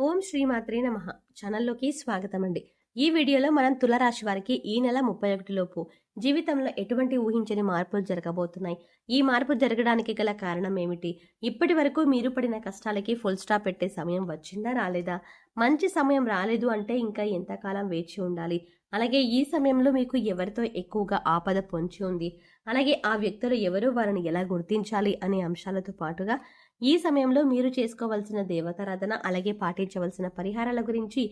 ఓం శ్రీమాత్రే నమః ఛానల్లోకి స్వాగతం అండి. ఈ వీడియోలో మనం తులారాశి వారికి ఈ నెల 31 లోపు జీవితంలో ఎటువంటి ఊహించని మార్పులు జరగబోతున్నాయి. ఈ మార్పు జరగడానికి గల కారణం ఏమిటి? ఇప్పటి వరకు మీరు పడిన కష్టాలకి ఫుల్ స్టాప్ పెట్టే సమయం వచ్చిందా రాలేదా? మంచి సమయం రాలేదు అంటే ఇంకా ఎంతకాలం వేచి ఉండాలి? అలాగే ఈ సమయంలో మీకు ఎవరితో ఎక్కువగా ఆపద పొంచి ఉంది? అలాగే ఆ వ్యక్తులు ఎవరు, వారిని ఎలా గుర్తించాలి అనే అంశాలతో పాటుగా ఈ సమయంలో మీరు చేసుకోవాల్సిన దేవతారాధన అలాగే పాటించవలసిన పరిహారాల గురించి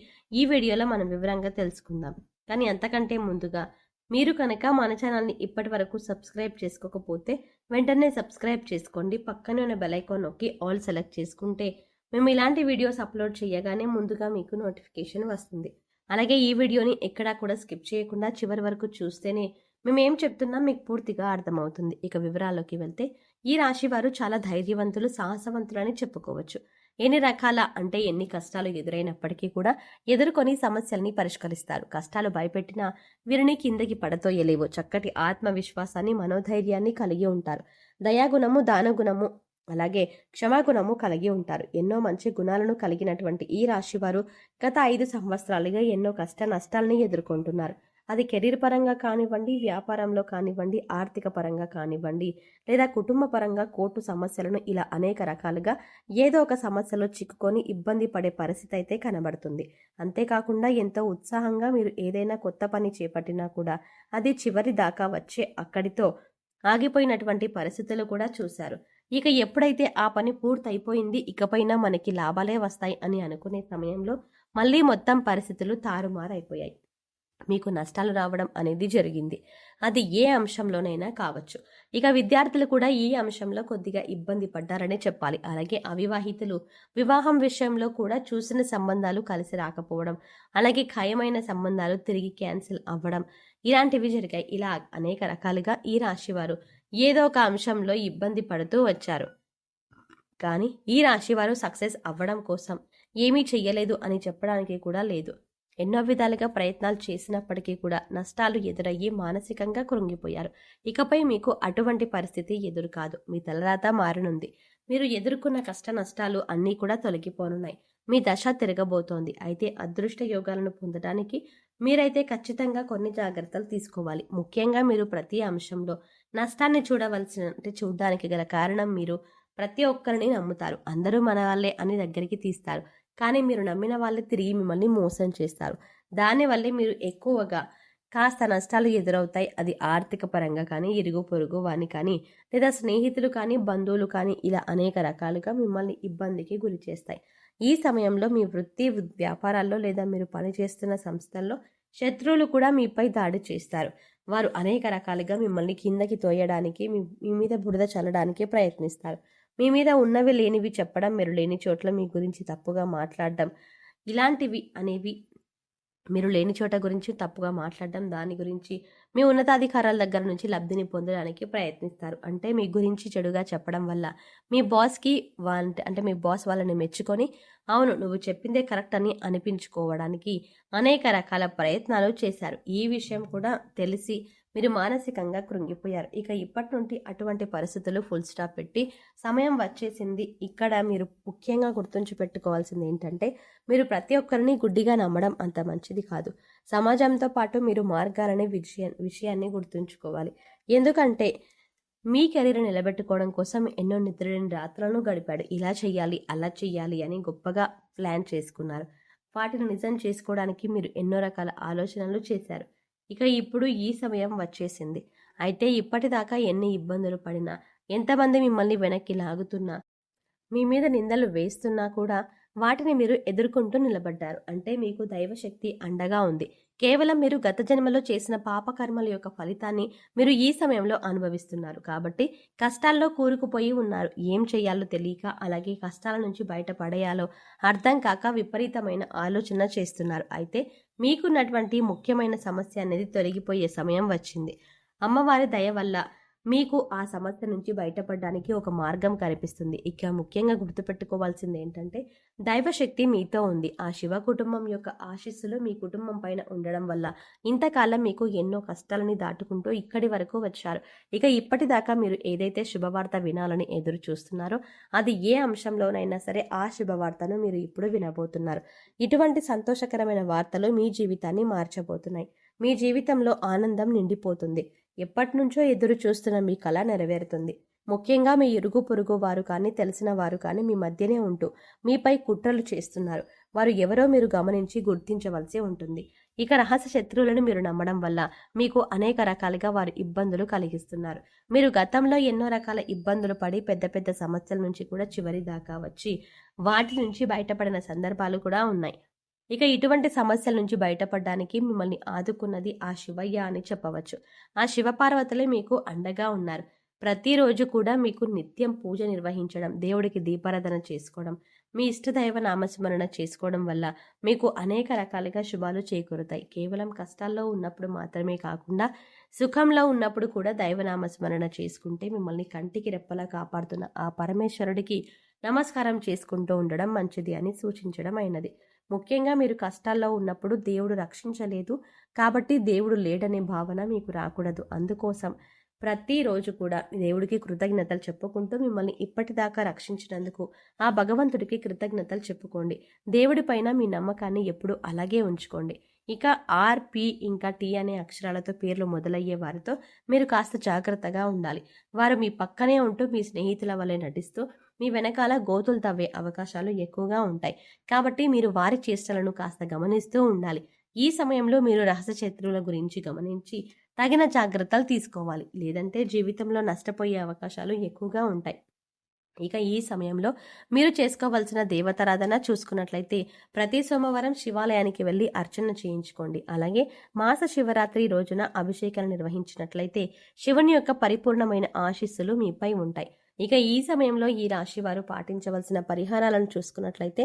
ఈ వీడియోలో మనం వివరంగా తెలుసుకుందాం. కానీ అంతకంటే ముందుగా మీరు కనుక మన ఛానల్ని ఇప్పటి వరకు సబ్స్క్రైబ్ చేసుకోకపోతే వెంటనే సబ్స్క్రైబ్ చేసుకోండి. పక్కనే ఉన్న బెల్ ఐకాన్ నొక్కి ఆల్ సెలెక్ట్ చేసుకుంటే మేము ఇలాంటి వీడియోస్ అప్లోడ్ చేయగానే ముందుగా మీకు నోటిఫికేషన్ వస్తుంది. అలాగే ఈ వీడియోని ఎక్కడా కూడా స్కిప్ చేయకుండా చివరి వరకు చూస్తేనే మేము ఏం చెప్తున్నాం మీకు పూర్తిగా అర్థమవుతుంది. ఇక వివరాల్లోకి వెళ్తే ఈ రాశి వారు చాలా ధైర్యవంతులు, సాహసవంతులని చెప్పుకోవచ్చు. ఎన్ని కష్టాలు ఎదురైనప్పటికీ కూడా ఎదుర్కొని సమస్యల్ని పరిష్కరిస్తారు. కష్టాలు భయపెట్టినా వీరిని కిందకి పడతోయలేవు. చక్కటి ఆత్మవిశ్వాసాన్ని, మనోధైర్యాన్ని కలిగి ఉంటారు. దయాగుణము, దానగుణము అలాగే క్షమాగుణము కలిగి ఉంటారు. ఎన్నో మంచి గుణాలను కలిగినటువంటి ఈ రాశి వారు గత 5 సంవత్సరాలుగా ఎన్నో కష్ట నష్టాలని ఎదుర్కొంటున్నారు. అది కెరీర్ పరంగా కానివ్వండి, వ్యాపారంలో కానివ్వండి, ఆర్థిక పరంగా కానివ్వండి, లేదా కుటుంబ పరంగా కోర్టు సమస్యలను, ఇలా అనేక రకాలుగా ఏదో ఒక సమస్యలో చిక్కుకొని ఇబ్బంది పడే పరిస్థితి అయితే కనబడుతుంది. అంతేకాకుండా ఎంతో ఉత్సాహంగా మీరు ఏదైనా కొత్త పని చేపట్టినా కూడా అది చివరి దాకా వచ్చే అక్కడితో ఆగిపోయినటువంటి పరిస్థితులు కూడా చూశారు. ఇక ఎప్పుడైతే ఆ పని పూర్తయిపోయింది, ఇకపైన మనకి లాభాలే వస్తాయి అని అనుకునే సమయంలో మళ్ళీ మొత్తం పరిస్థితులు తారుమారైపోయాయి. మీకు నష్టాలు రావడం అనేది జరిగింది. అది ఏ అంశంలోనైనా కావచ్చు. ఇక విద్యార్థులు కూడా ఈ అంశంలో కొద్దిగా ఇబ్బంది పడ్డారనే చెప్పాలి. అలాగే అవివాహితులు వివాహం విషయంలో కూడా చూసిన సంబంధాలు కలిసి రాకపోవడం, అలాగే ఖాయమైన సంబంధాలు తిరిగి క్యాన్సిల్ అవ్వడం, ఇలాంటివి జరిగాయి. ఇలా అనేక రకాలుగా ఈ రాశి వారు ఏదో ఒక అంశంలో ఇబ్బంది పడుతూ వచ్చారు. కానీ ఈ రాశి వారు సక్సెస్ అవ్వడం కోసం ఏమీ చెయ్యలేదు అని చెప్పడానికి కూడా లేదు. ఎన్నో విధాలుగా ప్రయత్నాలు చేసినప్పటికీ కూడా నష్టాలు ఎదురయ్యి మానసికంగా కృంగిపోయారు. ఇకపై మీకు అటువంటి పరిస్థితి ఎదురు కాదు. మీ తలరాత మారనుంది. మీరు ఎదుర్కొన్న కష్ట నష్టాలు అన్నీ కూడా తొలగిపోనున్నాయి. మీ దశ తిరగబోతోంది. అయితే అదృష్ట యోగాలను పొందడానికి మీరైతే ఖచ్చితంగా కొన్ని జాగ్రత్తలు తీసుకోవాలి. ముఖ్యంగా మీరు ప్రతి అంశంలో నష్టాన్ని చూడడానికి గల కారణం మీరు ప్రతి ఒక్కరిని నమ్ముతారు. అందరూ మన వాళ్ళే అని దగ్గరికి తీస్తారు. కానీ మీరు నమ్మిన వాళ్ళే తిరిగి మిమ్మల్ని మోసం చేస్తారు. దానివల్లే మీరు ఎక్కువగా కాస్త నష్టాలు ఎదురవుతాయి. అది ఆర్థిక పరంగా కానీ, ఇరుగు పొరుగు వాని కానీ, లేదా స్నేహితులు కానీ, బంధువులు కానీ, ఇలా అనేక రకాలుగా మిమ్మల్ని ఇబ్బందికి గురి చేస్తాయి. ఈ సమయంలో మీ వృత్తి వ్యాపారాల్లో లేదా మీరు పనిచేస్తున్న సంస్థల్లో శత్రువులు కూడా మీపై దాడి చేస్తారు. వారు అనేక రకాలుగా మిమ్మల్ని కిందకి తోయడానికి, మీ మీద బురద చల్లడానికి ప్రయత్నిస్తారు. మీ మీద ఉన్నవి లేనివి చెప్పడం, మీరు లేని చోట్ల మీ గురించి తప్పుగా మాట్లాడడం, ఇలాంటివి అనేవి మీరు లేని చోట గురించి తప్పుగా మాట్లాడడం, దాని గురించి మీ ఉన్నతాధికారాల దగ్గర నుంచి లబ్ధిని పొందడానికి ప్రయత్నిస్తారు. అంటే మీ గురించి చెడుగా చెప్పడం వల్ల మీ బాస్కి మీ బాస్ వాళ్ళని మెచ్చుకొని అవును నువ్వు చెప్పిందే కరెక్ట్ అని అనిపించుకోవడానికి అనేక రకాల ప్రయత్నాలు చేశారు. ఈ విషయం కూడా తెలిసి మీరు మానసికంగా కృంగిపోయారు. ఇక ఇప్పటి నుండి అటువంటి పరిస్థితులు ఫుల్ స్టాప్ పెట్టి సమయం వచ్చేసింది. ఇక్కడ మీరు ముఖ్యంగా గుర్తుంచి పెట్టుకోవాల్సింది ఏంటంటే, మీరు ప్రతి ఒక్కరిని గుడ్డిగా నమ్మడం అంత మంచిది కాదు. సమాజంతో పాటు మీరు మార్గాలనే విషయాన్ని గుర్తుంచుకోవాలి. ఎందుకంటే మీ కెరీర్ నిలబెట్టుకోవడం కోసం ఎన్నో నిద్రలేని రాత్రులను గడిపాడు. ఇలా చెయ్యాలి, అలా చెయ్యాలి అని గొప్పగా ప్లాన్ చేసుకున్నారు. వాటిని నిజం చేసుకోవడానికి మీరు ఎన్నో రకాల ఆలోచనలు చేశారు. ఇక ఇప్పుడు ఈ సమయం వచ్చేసింది. అయితే ఇప్పటిదాకా ఎన్ని ఇబ్బందులు పడినా, ఎంతమంది మిమ్మల్ని వెనక్కి లాగుతున్నా, మీ మీద నిందలు వేస్తున్నా కూడా వాటిని మీరు ఎదుర్కొంటూ నిలబడ్డారు. అంటే మీకు దైవశక్తి అండగా ఉంది. కేవలం మీరు గత జన్మలో చేసిన పాపకర్మల యొక్క ఫలితాన్ని మీరు ఈ సమయంలో అనుభవిస్తున్నారు. కాబట్టి కష్టాల్లో కూరుకుపోయి ఉన్నారు. ఏం చేయాలో తెలియక, అలాగే కష్టాల నుంచి బయటపడేయాలో అర్థం కాక విపరీతమైన ఆలోచన చేస్తున్నారు. అయితే మీకున్నటువంటి ముఖ్యమైన సమస్య అనేది తొలగిపోయే సమయం వచ్చింది. అమ్మవారి దయ వల్ల మీకు ఆ సమస్య నుంచి బయటపడడానికి ఒక మార్గం కనిపిస్తుంది. ఇక ముఖ్యంగా గుర్తుపెట్టుకోవాల్సింది ఏంటంటే దైవశక్తి మీతో ఉంది. ఆ శివ కుటుంబం యొక్క ఆశీస్సులు మీ కుటుంబం పైన ఉండడం వల్ల ఇంతకాలం మీకు ఎన్నో కష్టాలని దాటుకుంటూ ఇక్కడి వరకు వచ్చారు. ఇక ఇప్పటిదాకా మీరు ఏదైతే శుభవార్త వినాలని ఎదురు చూస్తున్నారో అది ఏ అంశంలోనైనా సరే ఆ శుభవార్తను మీరు ఇప్పుడు వినబోతున్నారు. ఇటువంటి సంతోషకరమైన వార్తలు మీ జీవితాన్ని మార్చబోతున్నాయి. మీ జీవితంలో ఆనందం నిండిపోతుంది. ఎప్పటినుంచో ఎదురు చూస్తున్న మీ కల నెరవేరుతుంది. ముఖ్యంగా మీ ఇరుగు పొరుగు వారు కానీ తెలిసిన వారు కానీ మీ మధ్యనే ఉంటూ మీపై కుట్రలు చేస్తున్నారు. వారు ఎవరో మీరు గమనించి గుర్తించవలసి ఉంటుంది. ఇక రహస్య శత్రువులను మీరు నమ్మడం వల్ల మీకు అనేక రకాలుగా వారు ఇబ్బందులు కలిగిస్తున్నారు. మీరు గతంలో ఎన్నో రకాల ఇబ్బందులు పడి పెద్ద పెద్ద సమస్యల నుంచి కూడా చివరి దాకా వచ్చి వాటి నుంచి బయటపడిన సందర్భాలు కూడా ఉన్నాయి. ఇక ఇటువంటి సమస్యల నుంచి బయటపడడానికి మిమ్మల్ని ఆదుకున్నది ఆ శివయ్య అని చెప్పవచ్చు. ఆ శివపార్వతులే మీకు అండగా ఉన్నారు. ప్రతిరోజు కూడా మీకు నిత్యం పూజ నిర్వహించడం, దేవుడికి దీపారాధన చేసుకోవడం, మీ ఇష్టదైవ నామస్మరణ చేసుకోవడం వల్ల మీకు అనేక రకాలుగా శుభాలు చేకూరుతాయి. కేవలం కష్టాల్లో ఉన్నప్పుడు మాత్రమే కాకుండా సుఖంలో ఉన్నప్పుడు కూడా దైవనామస్మరణ చేసుకుంటే మిమ్మల్ని కంటికి రెప్పలా కాపాడుతున్న ఆ పరమేశ్వరుడికి నమస్కారం చేసుకుంటూ ఉండడం మంచిది అని సూచించడం అయినది. ముఖ్యంగా మీరు కష్టాల్లో ఉన్నప్పుడు దేవుడు రక్షించలేదు కాబట్టి దేవుడు లేడనే భావన మీకు రాకూడదు. అందుకోసం ప్రతిరోజు కూడా దేవుడికి కృతజ్ఞతలు చెప్పుకుంటూ మిమ్మల్ని ఇప్పటిదాకా రక్షించినందుకు ఆ భగవంతుడికి కృతజ్ఞతలు చెప్పుకోండి. దేవుడి పైన మీ నమ్మకాన్ని ఎప్పుడు అలాగే ఉంచుకోండి. ఇక ఆర్, పి ఇంకా టి అనే అక్షరాలతో పేర్లు మొదలయ్యే వారితో మీరు కాస్త జాగ్రత్తగా ఉండాలి. వారు మీ పక్కనే ఉంటూ మీ స్నేహితుల వలె నటిస్తూ మీ వెనకాల గోతులు తవ్వే అవకాశాలు ఎక్కువగా ఉంటాయి. కాబట్టి మీరు వారి చేష్టలను కాస్త గమనిస్తూ ఉండాలి. ఈ సమయంలో మీరు రహస్య శత్రువుల గురించి గమనించి తగిన జాగ్రత్తలు తీసుకోవాలి. లేదంటే జీవితంలో నష్టపోయే అవకాశాలు ఎక్కువగా ఉంటాయి. ఇక ఈ సమయంలో మీరు చేసుకోవాల్సిన దేవతారాధన చూసుకున్నట్లయితే ప్రతి సోమవారం శివాలయానికి వెళ్ళి అర్చన చేయించుకోండి. అలాగే మాస శివరాత్రి రోజున అభిషేకాలు నిర్వహించినట్లయితే శివుని యొక్క పరిపూర్ణమైన ఆశీస్సులు మీపై ఉంటాయి. ఇక ఈ సమయంలో ఈ రాశి వారు పాటించవలసిన పరిహారాలను చూసుకున్నట్లయితే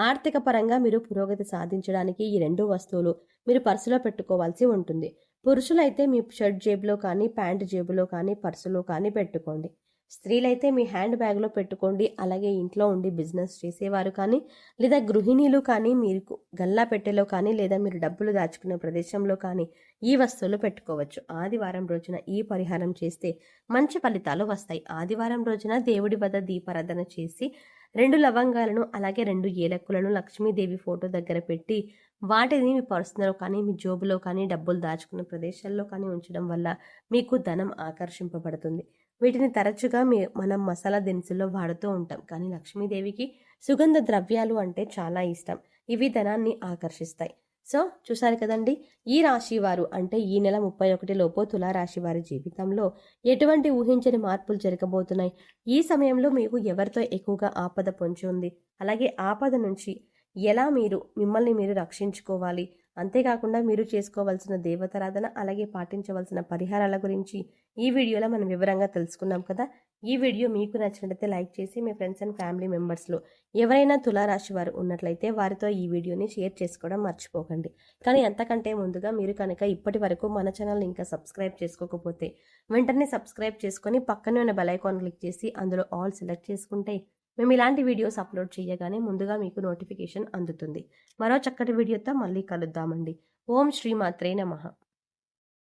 ఆర్థిక పరంగా మీరు పురోగతి సాధించడానికి ఈ 2 వస్తువులు మీరు పర్సులో పెట్టుకోవాల్సి ఉంటుంది. పురుషులైతే మీ షర్ట్ జేబులో కానీ ప్యాంట్ జేబులో కానీ పర్సులో కానీ పెట్టుకోండి. స్త్రీలైతే మీ హ్యాండ్ బ్యాగ్లో పెట్టుకోండి. అలాగే ఇంట్లో ఉండి బిజినెస్ చేసేవారు కానీ లేదా గృహిణీలు కానీ మీరు గల్లా పెట్టెలో కానీ లేదా మీరు డబ్బులు దాచుకునే ప్రదేశంలో కానీ ఈ వస్తువులు పెట్టుకోవచ్చు. ఆదివారం రోజున ఈ పరిహారం చేస్తే మంచి ఫలితాలు వస్తాయి. ఆదివారం రోజున దేవుడి వద్ద దీపారాధన చేసి 2 లవంగాలను అలాగే 2 ఏలక్కులను లక్ష్మీదేవి ఫోటో దగ్గర పెట్టి వాటిని మీ పర్సులో కానీ మీ జోబులో కానీ డబ్బులు దాచుకునే ప్రదేశాల్లో కానీ ఉంచడం వల్ల మీకు ధనం ఆకర్షింపబడుతుంది. వీటిని తరచుగా మనం మసాలా దినుసుల్లో వాడుతూ ఉంటాం. కానీ లక్ష్మీదేవికి సుగంధ ద్రవ్యాలు అంటే చాలా ఇష్టం. ఇవి ధనాన్ని ఆకర్షిస్తాయి. సో చూసారు కదండి, ఈ రాశి వారు అంటే ఈ నెల 31 లోపు తులారాశి వారి జీవితంలో ఎటువంటి ఊహించని మార్పులు జరగబోతున్నాయి. ఈ సమయంలో మీకు ఎవరితో ఎక్కువగా ఆపద పొంచి ఉంది, అలాగే ఆపద నుంచి ఎలా మిమ్మల్ని మీరు రక్షించుకోవాలి, అంతేకాకుండా మీరు చేసుకోవాల్సిన దేవతారాధన అలాగే పాటించవలసిన పరిహారాల గురించి ఈ వీడియోలో మనం వివరంగా తెలుసుకున్నాం కదా. ఈ వీడియో మీకు నచ్చినట్లయితే లైక్ చేసి మీ ఫ్రెండ్స్ అండ్ ఫ్యామిలీ మెంబర్స్లో ఎవరైనా తులారాశి వారు ఉన్నట్లయితే వారితో ఈ వీడియోని షేర్ చేసుకోవడం మర్చిపోకండి. కానీ అంతకంటే ముందుగా మీరు కనుక ఇప్పటి వరకు మన ఛానల్ని ఇంకా సబ్స్క్రైబ్ చేసుకోకపోతే వెంటనే సబ్స్క్రైబ్ చేసుకొని పక్కనే ఉన్న బెల్ ఐకాన్ క్లిక్ చేసి అందులో ఆల్ సెలెక్ట్ చేసుకుంటే మేము ఇలాంటి వీడియోస్ అప్లోడ్ చేయగానే ముందుగా మీకు నోటిఫికేషన్ అందుతుంది. మరో చక్కటి వీడియోతో మళ్ళీ కలుద్దామండి. ఓం శ్రీమాత్రే నమః.